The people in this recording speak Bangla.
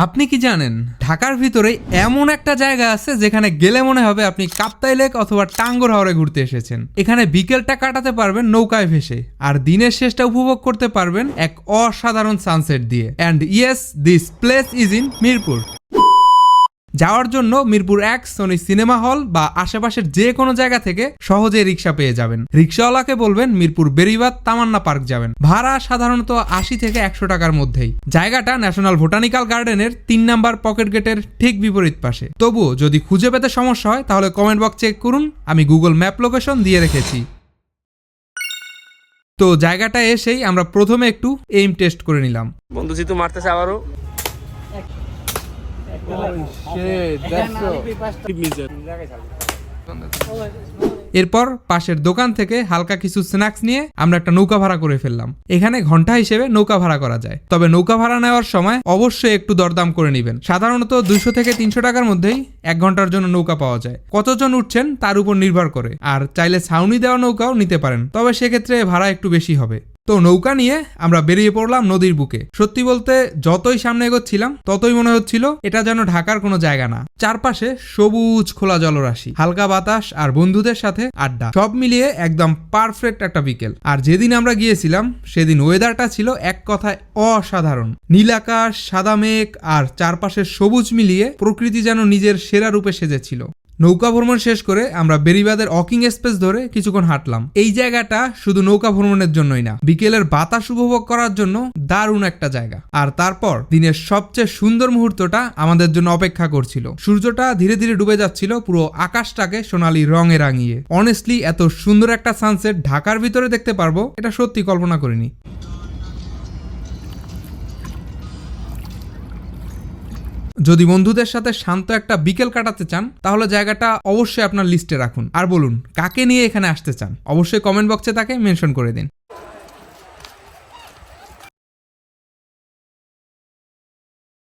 আপনি কি জানেন ঢাকার ভিতরে এমন একটা জায়গা আছে যেখানে গেলে মনে হবে আপনি কাপ্তাই লেক অথবা টাঙ্গুর হাওরে ঘুরতে এসেছেন। এখানে বিকেলটা কাটাতে পারবেন নৌকায় ভেসে, আর দিনের শেষটা উপভোগ করতে পারবেন এক অসাধারণ সানসেট দিয়ে। And yes, this place is in Mirpur. যাওয়ার জন্য মিরপুর 1 সনি সিনেমা হল বা আশেপাশের যে কোনো জায়গা থেকে সহজে রিক্সা পেয়ে যাবেন। রিক্সাওয়ালাকে বলবেন মিরপুর বেরিবাদ তামান্না পার্ক যাবেন। ভাড়া সাধারণত 80 থেকে 100 টাকার মধ্যেই। জায়গাটা ন্যাশনাল বোটানিক্যাল গার্ডেনের 3 নাম্বার পকেট গেটের ঠিক বিপরীত পাশে। তবুও যদি খুঁজে পেতে সমস্যা হয় তাহলে কমেন্ট বক্স চেক করুন, আমি গুগল ম্যাপ লোকেশন দিয়ে রেখেছি। তো জায়গাটা এসেই আমরা প্রথমে একটু এইম টেস্ট করে নিলাম। বন্ধু জিতু মারতেছে আবারও। এরপর পাশের দোকান থেকে হালকা কিছু স্ন্যাক্স নিয়ে আমরা একটা নৌকা ভাড়া করে ফেললাম। এখানে ঘন্টা হিসেবে নৌকা ভাড়া করা যায়, তবে নৌকা ভাড়া নেওয়ার সময় অবশ্যই একটু দরদাম করে নেবেন। সাধারণত 200 থেকে 300 টাকার মধ্যেই 1 ঘন্টার জন্য নৌকা পাওয়া যায়। কতজন উঠছেন তার উপর নির্ভর করে, আর চাইলে ছাউনি দেওয়া নৌকাও নিতে পারেন, তবে সেক্ষেত্রে ভাড়া একটু বেশি হবে। তো নৌকা নিয়ে আমরা বেরিয়ে পড়লাম নদীর বুকে। সত্যি বলতে যতই সামনে এগোচ্ছিলাম ততই মনে হচ্ছিল এটা যেন ঢাকার কোনো জায়গা না। চারপাশে সবুজ খোলা জলরাশি, হালকা বাতাস আর বন্ধুদের সাথে আড্ডা, সব মিলিয়ে একদম পারফেক্ট একটা বিকেল। আর যেদিন আমরা গিয়েছিলাম সেদিন ওয়েদারটা ছিল এক কথায় অসাধারণ। নীল আকাশ, সাদা মেঘ আর চারপাশের সবুজ মিলিয়ে প্রকৃতি যেন নিজের সেরা রূপে সেজেছিল। নৌকা ভ্রমণ শেষ করে আমরা বেরিবাদের ওয়াকিং স্পেস ধরে কিছুক্ষণ হাঁটলাম। এই জায়গাটা শুধু নৌকা ভ্রমণের জন্যই না, বিকেলের বাতাস উপভোগ করার জন্য দারুণ একটা জায়গা। আর তারপর দিনের সবচেয়ে সুন্দর মুহূর্তটা আমাদের জন্য অপেক্ষা করছিল। সূর্যটা ধীরে ধীরে ডুবে যাচ্ছিল, পুরো আকাশটাকে সোনালী রঙে রাঙিয়ে। অনেস্টলি এত সুন্দর একটা সানসেট ঢাকার ভিতরে দেখতে পারবো এটা সত্যি কল্পনা করিনি। যদি বন্ধুদের সাথে শান্ত একটা বিকেল কাটাতে চান তাহলে জায়গাটা অবশ্যই আপনার লিস্টে রাখুন। আর বলুন কাকে নিয়ে এখানে আসতে চান, অবশ্যই কমেন্ট বক্সে তাকে মেনশন করে দিন।